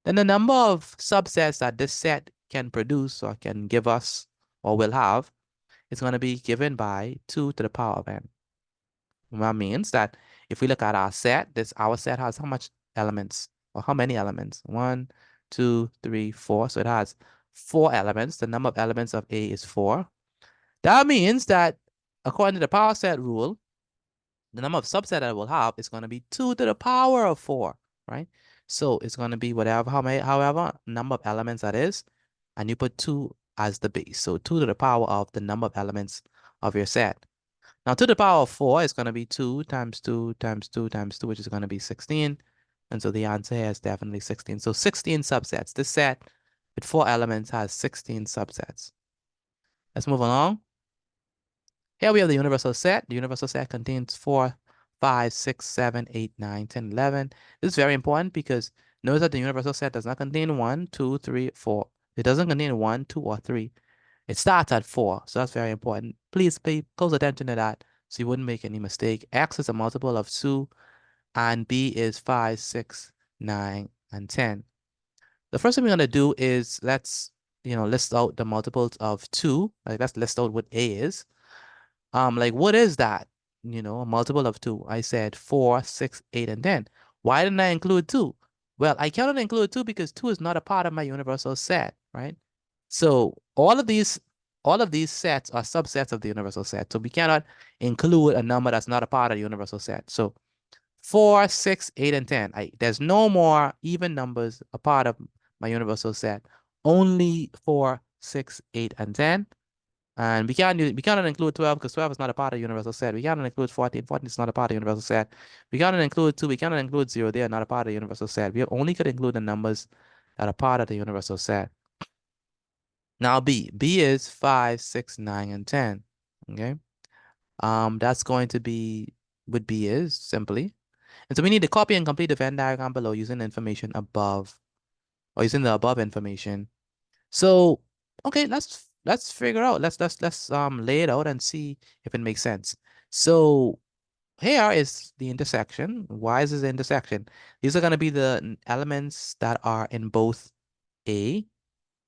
then the number of subsets that this set can produce or can give us or will have is going to be given by 2 to the power of n. That means that if we look at our set has how much elements or how many elements? 1, 2, 3, 4. So it has 4 elements. The number of elements of A is 4. That means that according to the power set rule, the number of subset that it will have is going to be 2 to the power of 4, right? So it's going to be however number of elements that is, and you put 2 as the base. So 2 to the power of the number of elements of your set. Now 2 to the power of 4 is going to be 2 times 2 times 2 times 2, which is going to be 16. And so the answer here is definitely 16. So 16 subsets. This set with 4 elements has 16 subsets. Let's move along. Here we have the universal set. The universal set contains 4, 5, 6, 7, 8, 9, 10, 11. This is very important because notice that the universal set does not contain 1, 2, 3, 4. It doesn't contain 1, 2, or 3. It starts at 4, so that's very important. Please pay close attention to that so you wouldn't make any mistake. X is a multiple of 2, and B is 5, 6, 9, and 10. The first thing we're going to do is let's list out the multiples of 2. Like let's list out what A is. Like what is that? A multiple of 2. I said 4, 6, 8, and 10. Why didn't I include 2? Well, I cannot include 2 because 2 is not a part of my universal set, right? So all of these sets are subsets of the universal set. So we cannot include a number that's not a part of the universal set. So 4, 6, 8, and 10. There's no more even numbers a part of my universal set. Only 4, 6, 8, and 10. And we cannot include 12 because 12 is not a part of the universal set. We cannot include 14. 14 is not a part of the universal set. We cannot include 2. We cannot include 0. They are not a part of the universal set. We only could include the numbers that are part of the universal set. Now B. B is 5, 6, 9, and 10. Okay. That's going to be what B is simply. And so we need to copy and complete the Venn diagram below using the information above or using the above information. So, okay, let's figure out. Let's lay it out and see if it makes sense. So here is the intersection. Why is this the intersection? These are going to be the elements that are in both A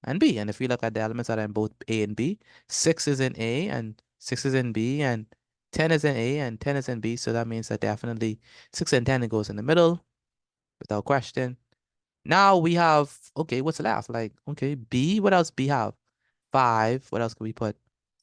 and B. And if we look at the elements that are in both A and B, 6 is in A and 6 is in B, and 10 is in A and 10 is in B. So that means that definitely 6 and 10 goes in the middle without question. Now we have, okay, what's left? Like, okay, B, what else B have? 5, what else can we put?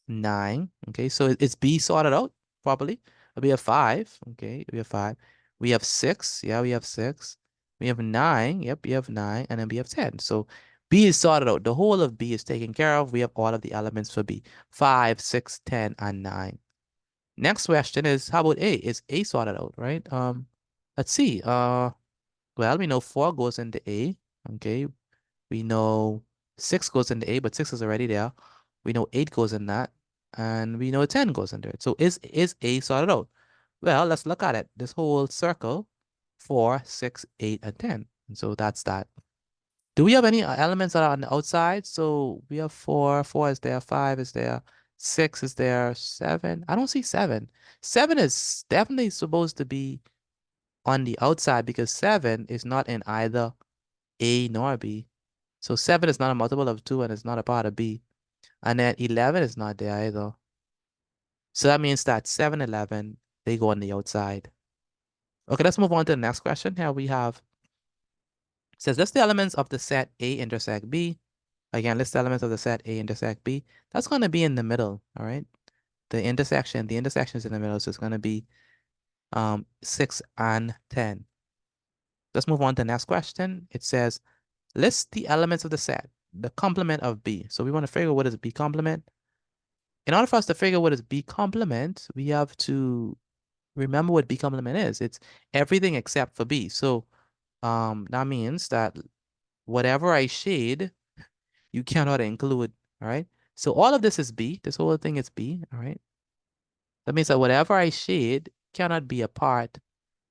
9, okay, so is B sorted out properly? We have 5, okay, we have 5. We have 6, yeah, we have 6. We have 9. Yep, we have 9. And then we have 10. So B is sorted out. The whole of B is taken care of. We have all of the elements for B. 5, 6, 10, and 9. Next question is, how about A? Is A sorted out, right? Let's see. Well, we know 4 goes into A. Okay. We know 6 goes into A, but 6 is already there. We know 8 goes in that. And we know 10 goes into it. So is A sorted out? Well, let's look at it. This whole circle, 4, 6, 8, and 10. And so that's that. Do we have any elements that are on the outside? So we have 4. 4 is there. 5 is there. 6 is there. 7. I don't see 7. 7 is definitely supposed to be on the outside because 7 is not in either A nor B. So 7 is not a multiple of 2 and it's not a part of B. And then 11 is not there either. So that means that 7, 11, they go on the outside. Okay, let's move on to the next question. Here we have, it says list the elements of the set A intersect B. Again, list the elements of the set A intersect B. That's going to be in the middle, all right? The intersection is in the middle, so it's going to be 6 and 10. Let's move on to the next question. It says, list the elements of the set, the complement of B. So we want to figure what is B complement. In order for us to figure what is B complement, we have to remember what B complement is. It's everything except for B. So that means that whatever I shade, you cannot include, all right? So all of this is B. This whole thing is B, all right? That means that whatever I shade cannot be a part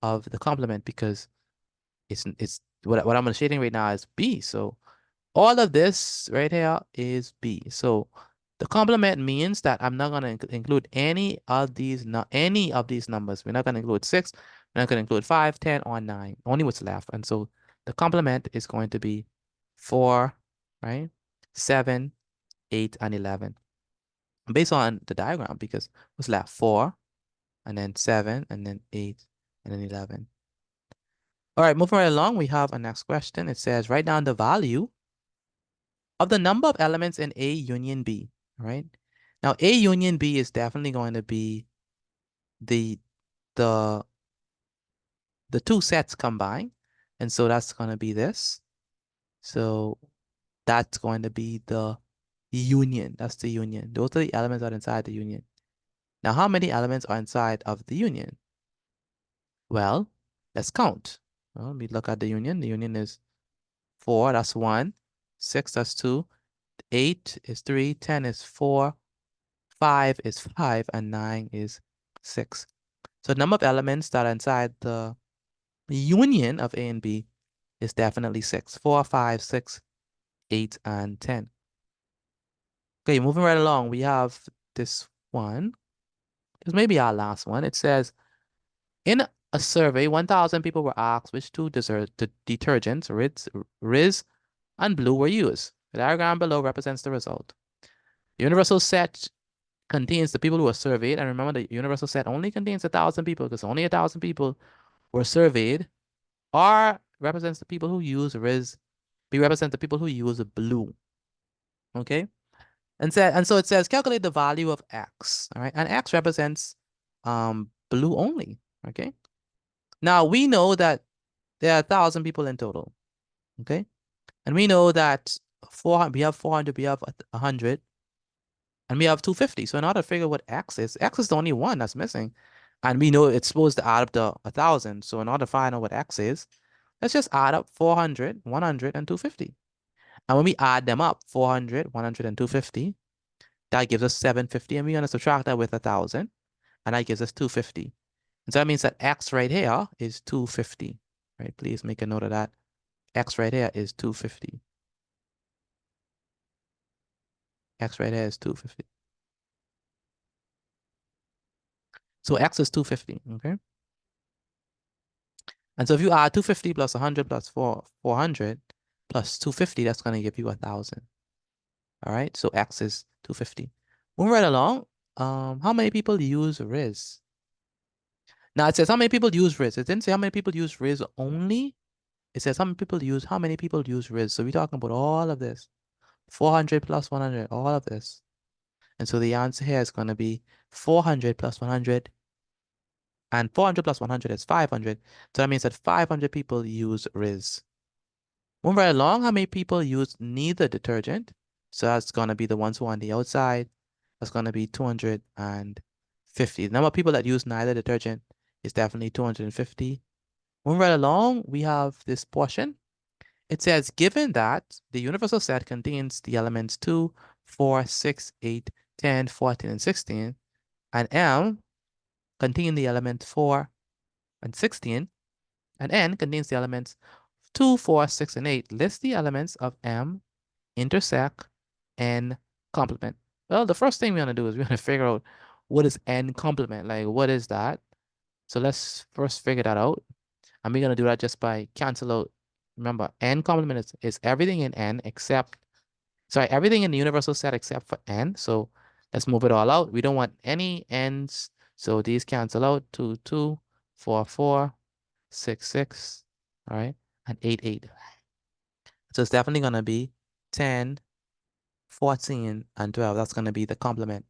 of the complement because it's what I'm shading right now is B. So all of this right here is B. So the complement means that I'm not going to include any of these numbers. We're not going to include 6. We're not going to include 5, 10, or 9. Only what's left. And so the complement is going to be 4, right? 7, 8, and 11. Based on the diagram, because what's left? 4, and then 7, and then 8, and then 11. All right, moving right along, we have a next question. It says, write down the value of the number of elements in A union B, right? Now, A union B is definitely going to be the the the two sets combined. And so that's going to be this. So that's going to be the union. That's the union. Those are the elements that are inside the union. Now, how many elements are inside of the union? Well, let's count. Well, we look at the union. The union is 4, that's 1. 6, that's 2. 8 is 3. 10 is 4. 5 is 5. And 9 is 6. So the number of elements that are inside the union of A and B is definitely 6. 4, 5, 6, 8, and 10. Okay, moving right along, we have this one. This may be our last one. It says, in a survey, 1,000 people were asked which two detergents, Riz and Blue, were used. The diagram below represents the result. The universal set contains the people who were surveyed. And remember, the universal set only contains 1,000 people because only 1,000 people were surveyed. R represents the people who use Riz. B represents the people who use Blue. Okay? And so it says calculate the value of X. All right. And X represents blue only. Okay. Now we know that there are 1,000 people in total. Okay. And we know that 400, we have 400, we have 100, and we have 250. So in order to figure what X is the only one that's missing. And we know it's supposed to add up to 1,000. So in order to find out what X is, let's just add up 400, 100, and 250. And when we add them up, 400, 100, and 250, that gives us 750. And we're going to subtract that with 1,000. And that gives us 250. And so that means that X right here is 250. Right? Please make a note of that. X right here is 250. X right here is 250. So X is 250, okay? And so if you add 250 plus 100 plus 400 plus 250, that's going to give you 1,000. All right, so X is 250. Moving right along, how many people use Riz? Now it says how many people use Riz. It didn't say how many people use Riz only. It says how many people use Riz. So we're talking about all of this. 400 plus 100, all of this. And so the answer here is going to be 400 plus 100 And 400 plus 100 is 500. So that means that 500 people use Riz. Moving right along, how many people use neither detergent? So that's going to be the ones who are on the outside. That's going to be 250. The number of people that use neither detergent is definitely 250. Moving right along, we have this portion. It says, given that the universal set contains the elements 2, 4, 6, 8, 10, 14, and 16, and M contain the elements 4 and 16, and N contains the elements 2, 4, 6, and 8. List the elements of M, intersect, N complement. Well, the first thing we want to do is we want to figure out what is N complement. Like, what is that? So let's first figure that out. And we're going to do that just by cancel out. Remember, N complement is everything in N except, sorry, everything in the universal set except for N. So let's move it all out. We don't want any N's. So these cancel out. 2, 2, 4, 4, 6, 6, all right, and 8, 8. So it's definitely going to be 10, 14, and 12. That's going to be the complement.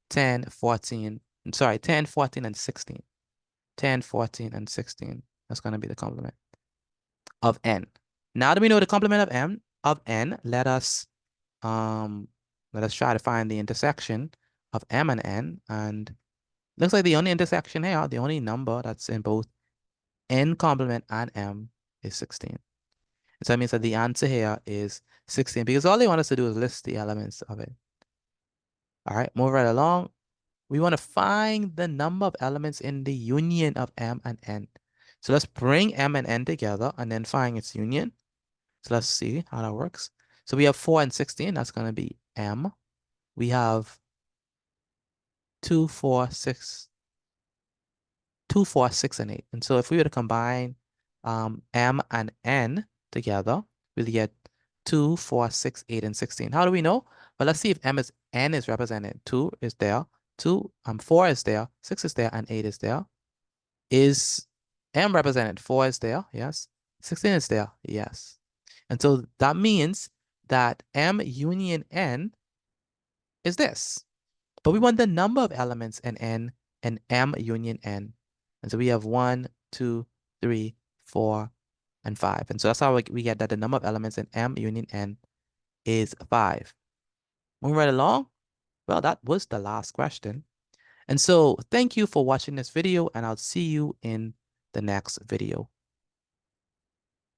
10, 14, sorry, 10, 14, and 16. 10, 14, and 16. That's going to be the complement of N. Now that we know the complement of N, let us try to find the intersection of M and N. And looks like the only intersection here, the only number that's in both N complement and M is 16. So that means that the answer here is 16 because all they want us to do is list the elements of it. All right, move right along. We want to find the number of elements in the union of M and N. So let's bring M and N together and then find its union. So let's see how that works. So we have 4 and 16. That's going to be M. We have 2, 4, 6, 2, 4, 6, and 8. And so if we were to combine M and N together, we'll get 2, 4, 6, 8, and 16. How do we know? Well, let's see if N is represented. 2 is there. 4 is there. 6 is there, and 8 is there. Is M represented? 4 is there. Yes. 16 is there. Yes. And so that means that M union N is this. But we want the number of elements in N and M union N. And so we have 1, 2, 3, 4, and 5. And so that's how we get that the number of elements in M union N is 5. Moving right along, well, that was the last question. And so thank you for watching this video, and I'll see you in the next video.